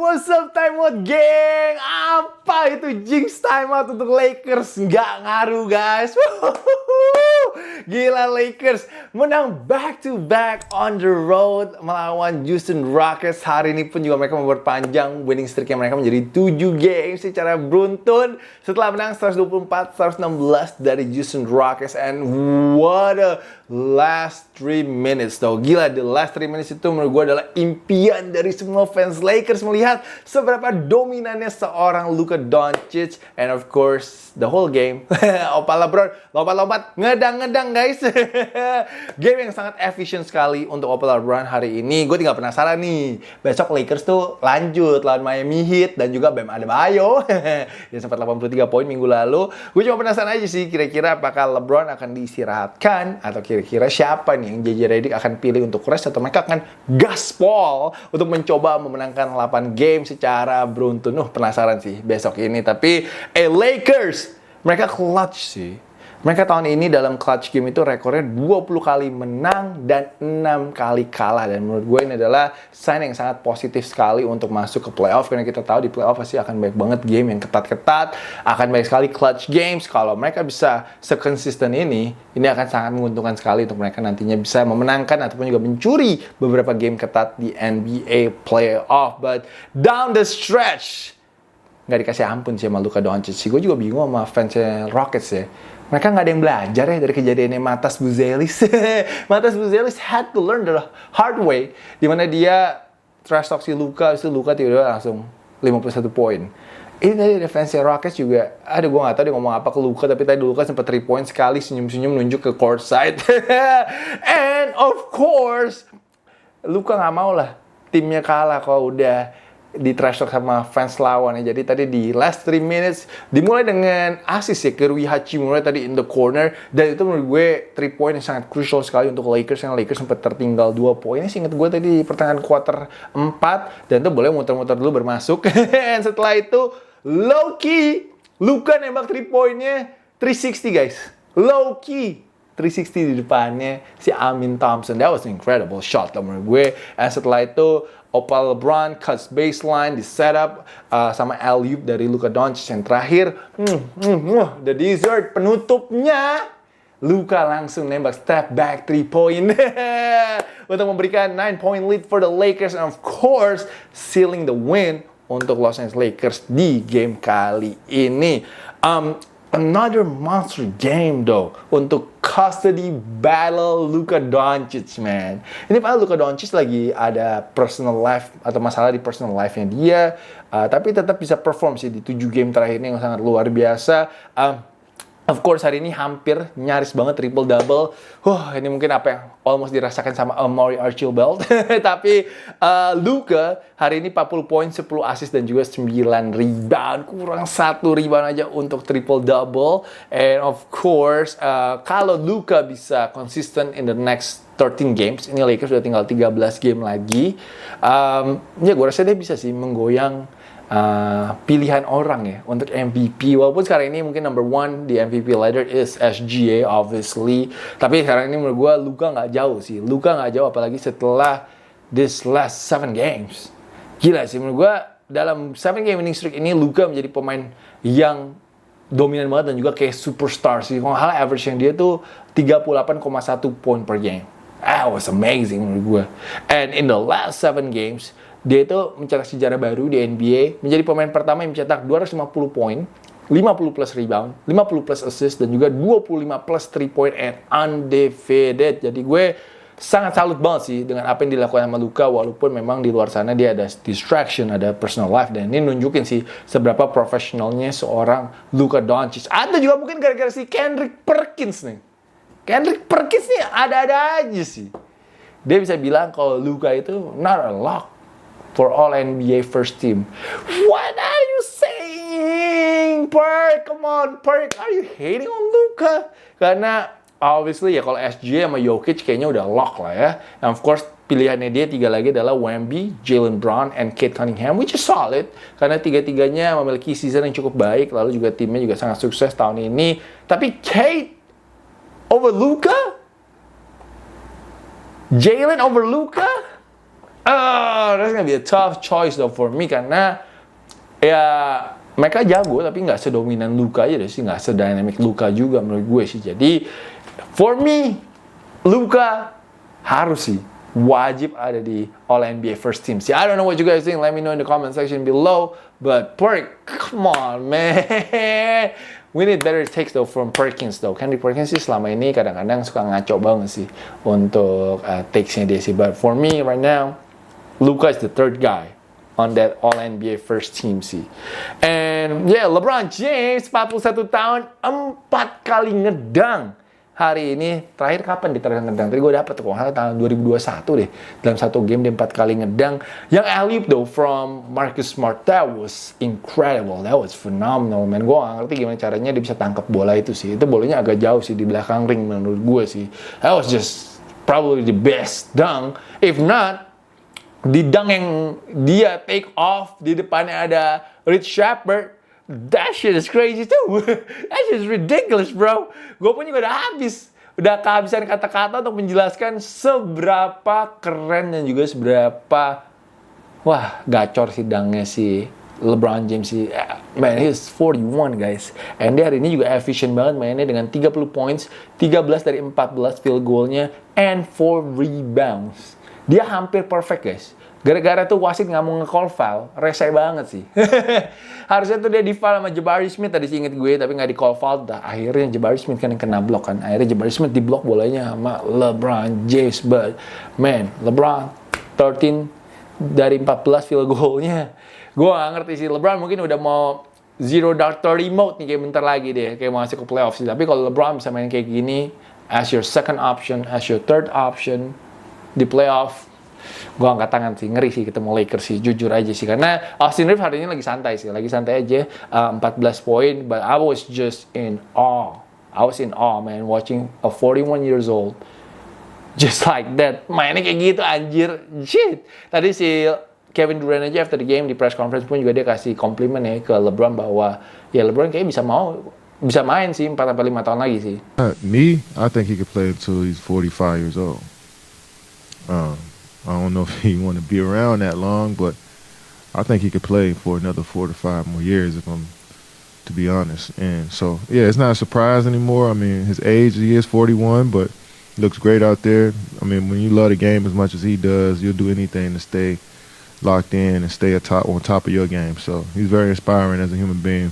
what's up timeout geng? Apa itu jinx timeout untuk Lakers? Nggak ngaruh guys. Gila, Lakers menang back to back on the road melawan Houston Rockets. Hari ini pun juga mereka memperpanjang winning streak mereka menjadi 7 games secara beruntun setelah menang 124-116 dari Houston Rockets. And what a last 3 minutes though. Gila, the last 3 minutes itu menurut gue adalah impian dari semua fans Lakers melihat seberapa dominannya seorang Luka Doncic. And of course, the whole game Opa LeBron lompat-lompat, ngedang-ngedang guys. Game yang sangat efisien sekali untuk Opa LeBron hari ini. Gue tinggal penasaran nih, besok Lakers tuh lanjut lawan Miami Heat dan juga Bam Adebayo yang sempat 83 poin minggu lalu. Gue cuma penasaran aja sih, kira-kira apakah LeBron akan diistirahatkan atau kira-kira siapa nih yang JJ Redick akan pilih untuk rest, atau mereka akan gaspol untuk mencoba memenangkan 8 game secara beruntun. Penasaran sih besok ini. Tapi Lakers, mereka clutch sih. Mereka tahun ini dalam clutch game itu rekornya 20 kali menang dan 6 kali kalah. Dan menurut gue ini adalah sign yang sangat positif sekali untuk masuk ke playoff. Karena kita tahu di playoff pasti akan banyak banget game yang ketat-ketat. Akan banyak sekali clutch games. Kalau mereka bisa sekonsisten ini akan sangat menguntungkan sekali untuk mereka nantinya bisa memenangkan ataupun juga mencuri beberapa game ketat di NBA playoff. But down the stretch, nggak dikasih ampun sih sama Luka Doncic. Gue juga bingung sama fansnya Rockets ya. Mereka nggak ada yang belajar ya dari kejadiannya Matas Buzelis. Matas Buzelis had to learn the hard way, dimana dia trash talk si Luka, itu Luka tiba-tiba langsung 51 poin. Ini tadi defense Rockets juga, gue nggak tahu dia ngomong apa ke Luka, tapi tadi Luka sempat 3 point sekali, senyum-senyum nunjuk ke court side. And of course, Luka nggak mau lah timnya kalah kalau udah di trash talk sama fans lawan ya. Jadi tadi di last 3 minutes dimulai dengan assist ya ke Rui Hachimura tadi in the corner, dan itu menurut gue 3 point yang sangat crucial sekali untuk Lakers, yang Lakers sempat tertinggal 2 poin. Ini seingat gue tadi di pertengahan quarter 4, dan itu boleh muter-muter dulu bermasuk. Dan setelah itu low key Luka nembak 3 poinnya 360 guys. Low key 360 di depannya si Amin Thompson. That was an incredible shot lah menurut gue. And setelah itu Opa LeBron cuts baseline, di setup sama alley-oop dari Luka Doncic. Yang terakhir, the dessert penutupnya, Luka langsung nembak step back 3 point untuk memberikan 9 point lead for the Lakers, and of course sealing the win untuk Los Angeles Lakers di game kali ini. Another monster game though untuk custody battle Luka Doncic, man. Ini padahal Luka Doncic lagi ada personal life atau masalah di personal life-nya dia, tapi tetap bisa perform sih di 7 game terakhir ini yang sangat luar biasa. Of course hari ini hampir nyaris banget triple-double. Ini mungkin apa yang almost dirasakan sama Amari Archibald. Tapi Luka hari ini 40 poin, 10 assist dan juga 9 rebound. Kurang 1 rebound aja untuk triple-double. And of course, kalau Luka bisa konsisten in the next 13 games, ini Lakers sudah tinggal 13 game lagi. Ya gue rasa dia bisa sih menggoyang pilihan orang ya untuk MVP. Walaupun sekarang ini mungkin number 1 di MVP ladder is SGA obviously, tapi sekarang ini menurut gue Luka nggak jauh sih. Luka nggak jauh apalagi setelah this last 7 games. Gila sih menurut gue, dalam 7 game winning streak ini Luka menjadi pemain yang dominan banget dan juga kayak superstar sih. Kalau hal average yang dia tuh 38,1 poin per game. That was amazing menurut gue. And in the last 7 games dia itu mencetak sejarah baru di NBA, menjadi pemain pertama yang mencetak 250 poin, 50 plus rebound, 50 plus assist, dan juga 25 plus 3 point and undefeated. Jadi gue sangat salut banget sih dengan apa yang dilakukan sama Luka, walaupun memang di luar sana dia ada distraction, ada personal life, dan ini nunjukin sih seberapa profesionalnya seorang Luka Doncic. Atau juga mungkin gara-gara si Kendrick Perkins nih. Kendrick Perkins nih ada-ada aja sih. Dia bisa bilang kalau Luka itu not a lock for all NBA first team. What are you saying, Perk? Come on, Perk. Are you hating on Luka? Karena obviously ya kalau SGA sama Jokic kayaknya udah lock lah ya. And of course pilihannya dia 3 lagi adalah Wemby, Jaylen Brown, and Cade Cunningham, which is solid. Karena 3-3-nya memiliki season yang cukup baik. Lalu juga timnya juga sangat sukses tahun ini. Tapi Cade over Luka? Jaylen over Luka? That's gonna be a tough choice though for me karena ya mereka jago tapi nggak sedominan Luka aja deh sih, nggak sedynamic Luka juga menurut gue sih. Jadi for me Luka harus sih wajib ada di All NBA First Team sih. I don't know what you guys think. Let me know in the comment section below. But Perk, come on man. We need better takes though from Perkins though. Kendrick Perkins sih selama ini kadang-kadang suka ngaco banget sih untuk takes-nya dia sih. But for me right now, Luka is the third guy on that All NBA First Team sih. And yeah, LeBron James 41 tahun 4 kali ngedang. Hari ini terakhir kapan dia terakhir ngedang? Tadi gue dapet tuh kalau tahun 2021 deh. Dalam satu game dia 4 kali ngedang. Yang alley-oop though from Marcus Smart, that was incredible. That was phenomenal man. Gue gak ngerti gimana caranya dia bisa tangkap bola itu sih. Itu bolanya agak jauh sih di belakang ring menurut gue sih. That was just probably the best dunk. If not, di dunk yang dia take off di depannya ada Rich Shepard. That shit is crazy too. That shit is ridiculous, bro. Gue pun juga udah habis. Udah kehabisan kata-kata untuk menjelaskan seberapa keren dan juga seberapa wah, gacor sih dangnya si LeBron James sih. Man, he's 41 guys. And dia hari ini juga efficient banget mainnya dengan 30 points, 13 dari 14 field goalnya, and 4 rebounds. Dia hampir perfect guys. Gara-gara tuh wasit nggak mau nge-call foul, rese banget sih. Harusnya tuh dia di-foul sama Jabari Smith tadi sih inget gue, tapi nggak di-call foul. Akhirnya Jabari Smith kan yang kena blok kan. Akhirnya Jabari Smith di-blok bolanya sama LeBron James. But man, LeBron 13 dari 14 field goalnya. Gue nggak ngerti sih, LeBron mungkin udah mau zero dark 30 mode nih kayak bentar lagi deh. Kayak mau masuk ke playoff sih. Tapi kalau LeBron bisa main kayak gini, as your second option, as your third option di playoff, gue angkat tangan sih, ngeri sih ketemu Lakers sih, jujur aja sih. Karena Austin Reeves hari ini lagi santai sih, lagi santai aja, 14 poin, but I was just in awe. I was in awe, man, watching a 41 years old, just like that, mainnya kayak gitu, anjir, shit. Tadi si Kevin Durant aja after the game di press conference pun juga dia kasih komplimen ya ke LeBron bahwa ya LeBron kayaknya bisa main sih 4-5 tahun lagi sih. Me, I think he could play until he's 45 years old. I don't know if he want to be around that long, but I think he could play for another 4 to 5 more years, if I'm to be honest. And so, yeah, it's not a surprise anymore. I mean, his age, he is 41, but looks great out there. I mean, when you love the game as much as he does, you'll do anything to stay locked in and stay on top of your game. So he's very inspiring as a human being.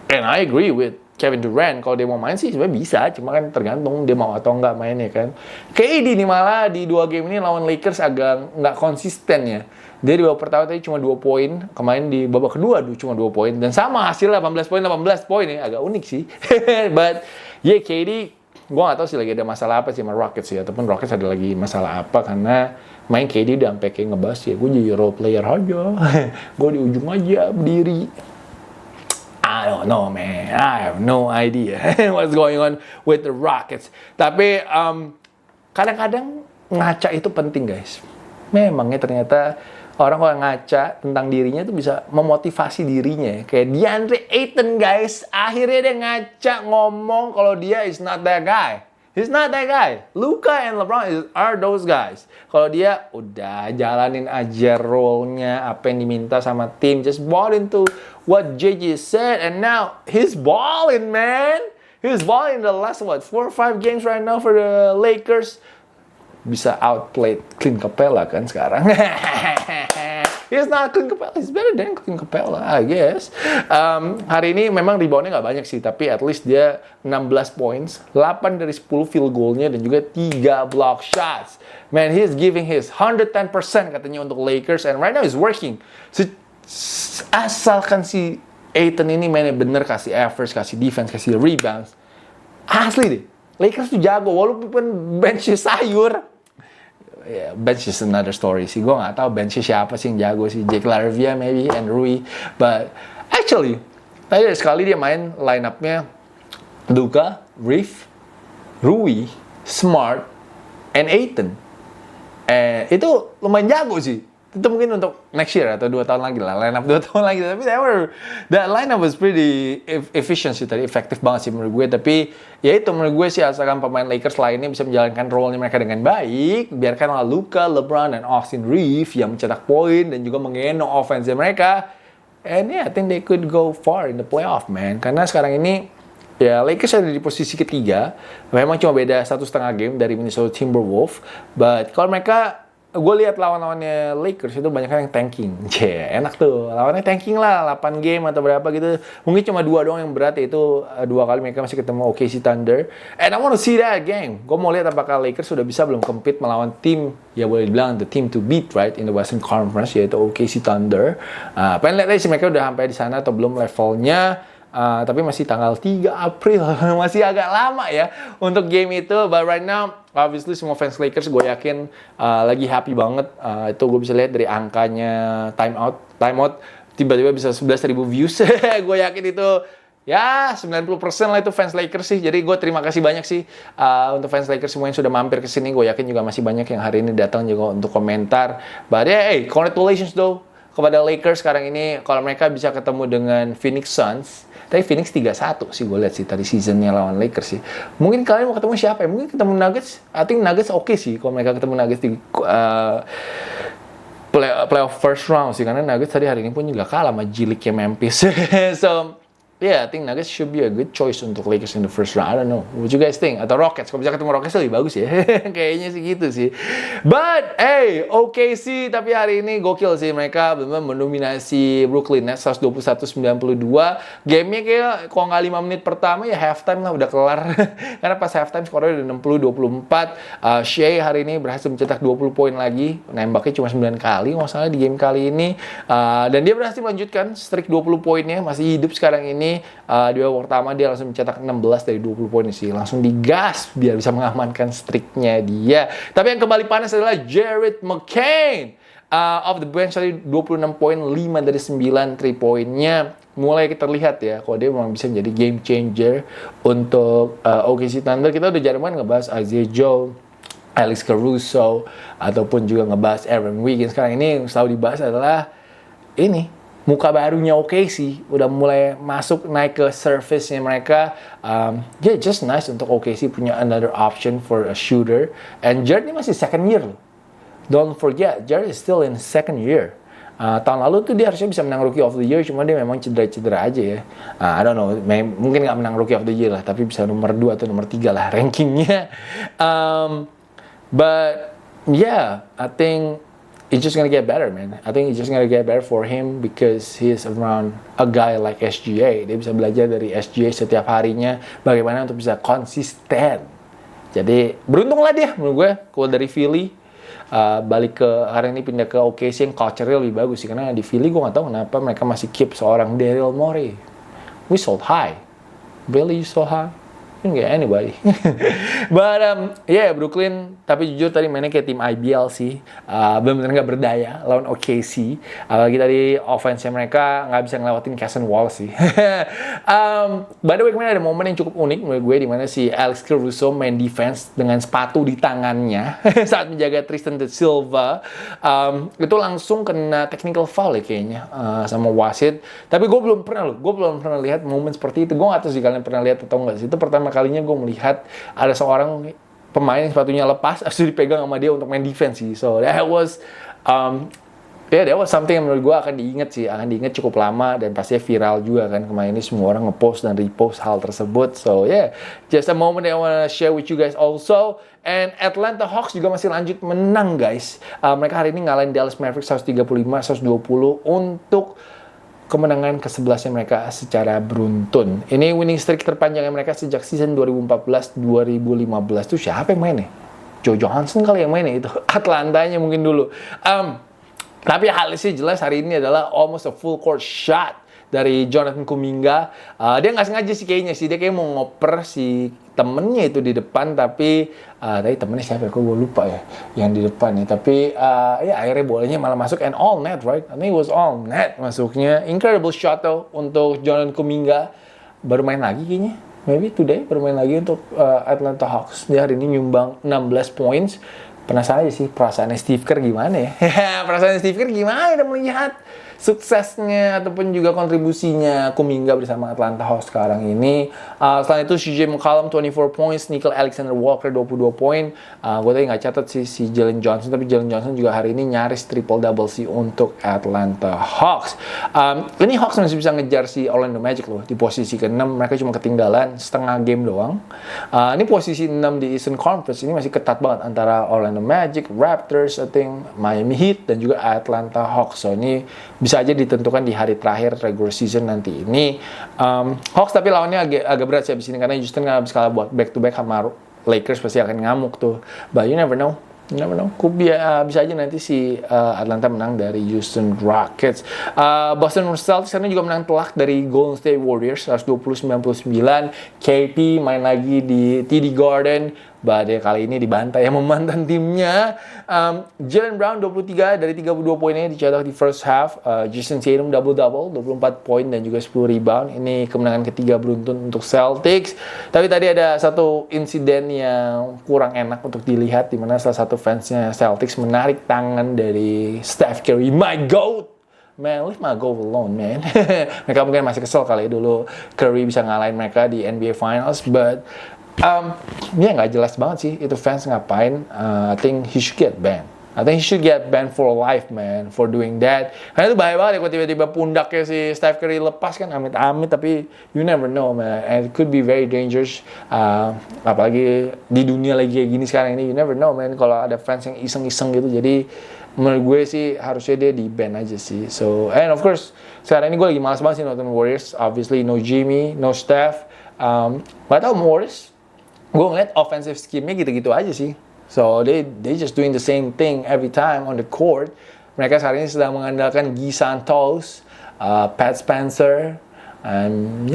And I agree with Kevin Durant, kalau dia mau main sih sebenarnya bisa, cuma kan tergantung dia mau atau nggak mainnya kan. KD nih malah di 2 game ini lawan Lakers agak nggak konsisten ya. Dia di babak pertama tadi cuma 2 poin, kemarin di babak kedua cuma 2 poin, dan sama hasilnya 18 poin ya, agak unik sih. But yeah, KD, gue nggak tahu sih lagi ada masalah apa sih sama Rockets sih, ataupun Rockets ada lagi masalah apa, karena main KD udah sampai kayak ngebahas ya, gue jadi role player aja, gue di ujung aja berdiri. I don't know man, I have no idea what's going on with the Rockets. Tapi kadang-kadang ngaca itu penting guys. Memangnya ternyata orang kalau ngaca tentang dirinya itu bisa memotivasi dirinya. Kayak DeAndre Ayton guys, akhirnya dia ngaca ngomong kalau dia is not that guy. He's not that guy. Luka and LeBron are those guys. Kalau dia udah jalanin aja role-nya, apa yang diminta sama tim, just ball into what JJ said, and now he's balling, man. He's balling the last 4 or 5 games right now for the Lakers. Bisa outplay Clint Capella kan sekarang. He's not Clint Capella, he's better than Clint Capella, I guess. Hari ini memang reboundnya nggak banyak sih, tapi at least dia 16 points, 8 dari 10 field goalnya, dan juga 3 block shots. Man, he's giving his 110% katanya untuk Lakers, and right now he's working. Asalkan si Ayton ini mainnya bener, kasih average, kasih defense, kasih rebounds, asli deh, Lakers tuh jago, walaupun benchnya sayur. Yeah, bench is another story sih. Gue nggak tahu benchnya siapa sih yang jago sih. Jake LaRavia maybe and Rui. But actually, tadi sekali dia main line-up-nya Luka, Reef, Rui, Smart, and Ayton. Itu lumayan jago sih. Itu mungkin untuk next year atau 2 tahun lagi lah, line up 2 tahun lagi. Tapi that line up was pretty efficient sih tadi, efektif banget sih menurut gue. Tapi ya itu menurut gue sih, asalkan pemain Lakers lainnya bisa menjalankan role-nya mereka dengan baik, biarkanlah Luka, LeBron, dan Austin Reeves yang mencetak poin dan juga menggendong offense mereka. And yeah, I think they could go far in the playoff, man. Karena sekarang ini ya Lakers ada di posisi ketiga. Memang cuma beda 1,5 game dari Minnesota Timberwolves. But kalau mereka, gue lihat lawan-lawannya Lakers itu banyak yang tanking. Enak tuh. Lawannya tanking lah, 8 game atau berapa gitu. Mungkin cuma 2 doang yang berat, yaitu 2 kali mereka masih ketemu OKC Thunder. And I want to see that game. Gue mau lihat apakah Lakers sudah bisa belum compete melawan tim, ya boleh dibilang the team to beat, right, in the Western Conference, yaitu OKC Thunder. Pengen lihat aja sih mereka udah sampai di sana atau belum levelnya. Tapi masih tanggal 3 April masih agak lama ya untuk game itu. But right now obviously semua fans Lakers gue yakin lagi happy banget. Itu gue bisa lihat dari angkanya timeout tiba-tiba bisa 11.000 views. Gue yakin itu ya 90% lah itu fans Lakers sih. Jadi gue terima kasih banyak sih untuk fans Lakers semua yang sudah mampir ke sini. Gue yakin juga masih banyak yang hari ini datang juga untuk komentar. But yeah, hey, congratulations though kepada Lakers sekarang ini. Kalau mereka bisa ketemu dengan Phoenix Suns, tapi Phoenix 3-1 sih gue lihat sih tadi seasonnya lawan Lakers sih. Mungkin kalian mau ketemu siapa ya? Mungkin ketemu Nuggets. I think Nuggets oke sih kalau mereka ketemu Nuggets di playoff first round sih. Karena Nuggets tadi hari ini pun juga kalah sama jiliknya Memphis. So yeah, I think Nuggets should be a good choice untuk Lakers in the first round. I don't know. What you guys think? Atau Rockets. Kalau bisa ketemu Rockets lebih bagus ya. Kayaknya sih gitu sih. But, hey, OKC. Tapi hari ini gokil sih. Mereka benar-benar mendominasi Brooklyn Nets 121-92. Game-nya kayak kalau nggak 5 menit pertama ya halftime lah udah kelar. Karena pas halftime skornya udah 60-24. Shea hari ini berhasil mencetak 20 poin lagi. Nembaknya cuma 9 kali. Nggak salah di game kali ini. Dan dia berhasil melanjutkan streak 20 poinnya. Masih hidup sekarang ini. Di babak pertama dia langsung mencetak 16 dari 20 poin sih. Langsung digas biar bisa mengamankan streaknya dia. Tapi yang kembali panas adalah Jared McCain. Off the bench tadi 26 poin, 5 dari 9 3 poinnya. Mulai kita lihat ya, kalau dia memang bisa menjadi game changer untuk OKC Thunder. Kita udah jarang banget ngebahas Isaiah Joe, Alex Caruso, ataupun juga ngebahas Aaron Wiggins. Sekarang ini yang selalu dibahas adalah ini, muka barunya OKC udah mulai masuk naik ke surface-nya mereka. Yeah, just nice untuk OKC punya another option for a shooter. And Jared ini masih second year loh. Don't forget, Jared is still in second year. Tahun lalu tuh dia harusnya bisa menang Rookie of the Year, cuma dia memang cedera-cedera aja ya. I don't know, mungkin nggak menang Rookie of the Year lah, tapi bisa nomor 2 atau nomor 3 lah rankingnya. But yeah, I think it's just gonna get better, man. I think it's just gonna get better for him because he's around a guy like SGA. Dia bisa belajar dari SGA setiap harinya bagaimana untuk bisa konsisten. Jadi beruntunglah dia menurut gue keluar dari Philly, balik ke hari ini pindah ke OKC yang culture-nya lebih bagus sih. Karena di Philly gue nggak tahu kenapa mereka masih keep seorang Daryl Morey. We sold high. Really you sold high? Didn't get anybody. But yeah, Brooklyn. Tapi jujur tadi mainnya kayak tim IBL sih. Benar-benar nggak berdaya lawan OKC. Apalagi tadi offense-nya mereka nggak bisa ngelewatin Cason Wallace sih. By the way, kemarin ada momen yang cukup unik menurut gue, di mana si Alex Caruso main defense dengan sepatu di tangannya saat menjaga Tristan da Silva. Itu langsung kena technical foul ya kayaknya sama wasit. Tapi gue belum pernah lihat momen seperti itu. Gue nggak tahu sih kalian pernah lihat atau nggak sih. Itu pertama kalinya gue melihat ada seorang pemain yang sepatunya lepas, harus dipegang sama dia untuk main defense sih. So that was that was something yang menurut gue akan diingat cukup lama dan pastinya viral juga kan. Kemarin ini semua orang ngepost dan repost hal tersebut. So yeah, just a moment that I wanna share with you guys also. And Atlanta Hawks juga masih lanjut menang guys. Mereka hari ini ngalahin Dallas Mavericks 135-120 untuk kemenangan ke-11 mereka secara beruntun. Ini winning streak terpanjangnya mereka sejak season 2014-2015. Tuh siapa yang mainnya? Joe Johnson kali yang mainnya itu. Atlantanya mungkin dulu. Tapi hal sih jelas hari ini adalah almost a full court shot dari Jonathan Kuminga. Dia nggak sengaja sih kayaknya sih. Dia kayak mau ngoper si temennya itu di depan, tapi tadi temennya siapa ya? Kok gue lupa ya yang di depan nih. Tapi ya akhirnya bolanya malah masuk and all net, right? I think it was all net masuknya. Incredible shot though untuk Jonathan Kuminga. Baru main lagi kayaknya. Maybe today baru main lagi untuk Atlanta Hawks. Dia hari ini nyumbang 16 points. penasaran aja sih perasaannya Steve Kerr gimana ya. Perasaan Steve Kerr gimana udah melihat suksesnya ataupun juga kontribusinya Kuminga bersama Atlanta Hawks sekarang ini. Selain itu CJ McCollum 24 points, Nickel Alexander Walker 22 poin. Gue tadi nggak catat sih si Jalen Johnson, tapi Jalen Johnson juga hari ini nyaris triple double sih untuk Atlanta Hawks. Ini Hawks masih bisa ngejar si Orlando Magic loh di posisi ke-6. Mereka cuma ketinggalan setengah game doang. Ini posisi 6 di Eastern Conference ini masih ketat banget antara Orlando Magic, Raptors, I think Miami Heat dan juga Atlanta Hawks. So ini bisa aja ditentukan di hari terakhir regular season nanti ini. Hawks tapi lawannya agak berat sih abis ini karena Houston nggak habis kalah buat back to back sama Lakers, pasti akan ngamuk tuh. But you never know. Bisa aja nanti si Atlanta menang dari Houston Rockets. Boston Celtics karena juga menang telak dari Golden State Warriors 120-99. KP main lagi di TD Garden. Badai kali ini dibantai yang memantan timnya. Jaylen Brown 23 dari 32 poinnya dicetak di first half. Jason Tatum double-double 24 poin dan juga 10 rebound. Ini kemenangan ketiga beruntun untuk Celtics. Tapi tadi ada satu insiden yang kurang enak untuk dilihat di mana salah satu fansnya Celtics menarik tangan dari Steph Curry, my GOAT. Man, leave my goal alone, man. Mereka mungkin masih kesel kali dulu Curry bisa ngalahin mereka di NBA Finals, but ya nggak jelas banget sih itu fans ngapain. I think he should get banned. I think he should get banned for life, man, for doing that. Karena itu bahaya banget ya kalau tiba-tiba pundaknya si Steph Curry lepas kan, amit-amit, tapi you never know, man. And it could be very dangerous. Apalagi di dunia lagi kayak gini sekarang ini, you never know, man. Kalau ada fans yang iseng-iseng gitu, jadi menurut gue sih harusnya dia di-ban aja sih. So, and of course, sekarang ini gue lagi malas banget sih nonton Warriors. Obviously, no Jimmy, no Steph. Gak tau Warriors, gue ngeliat offensive scheme-nya gitu-gitu aja sih. So they just doing the same thing every time on the court. Mereka saat ini sedang mengandalkan Guy Santos, Pat Spencer, and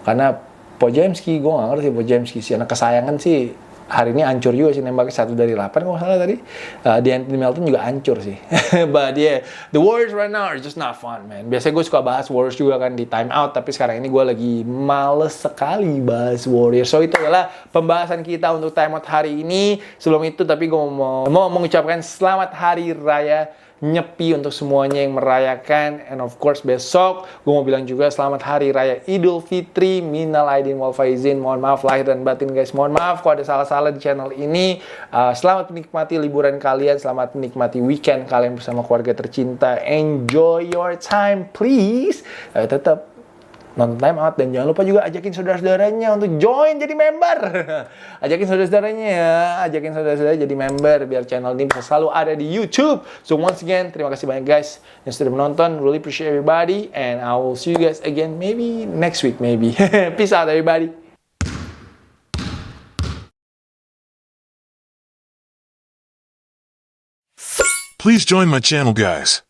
karena Podziemski, gue gak ngerti Podziemski sih, anak kesayangan sih. Hari ini hancur juga sih nembaknya 1 dari 8 kalau nggak salah tadi. D'Anthony Melton juga hancur sih. But yeah, the Warriors right now are just not fun, man. Biasanya gue suka bahas Warriors juga kan di time out, tapi sekarang ini gue lagi males sekali bahas Warriors. So itu adalah pembahasan kita untuk time out hari ini. Sebelum itu tapi gue mau mengucapkan selamat hari raya Nyepi untuk semuanya yang merayakan. And of course besok gue mau bilang juga selamat hari raya Idul Fitri, minal aidin wal faizin. Mohon maaf lahir dan batin guys, mohon maaf kalau ada salah-salah di channel ini. Selamat menikmati liburan kalian, selamat menikmati weekend kalian bersama keluarga tercinta. Enjoy your time please. Tetap nonton time out dan jangan lupa juga ajakin saudara-saudaranya untuk join jadi member. Ajakin saudara-saudaranya ya, ajakin saudara-saudara jadi member biar channel ini bisa selalu ada di YouTube. So once again, terima kasih banyak guys yang sudah menonton. Really appreciate everybody and I will see you guys again maybe next week maybe. Peace out everybody. Please join my channel guys.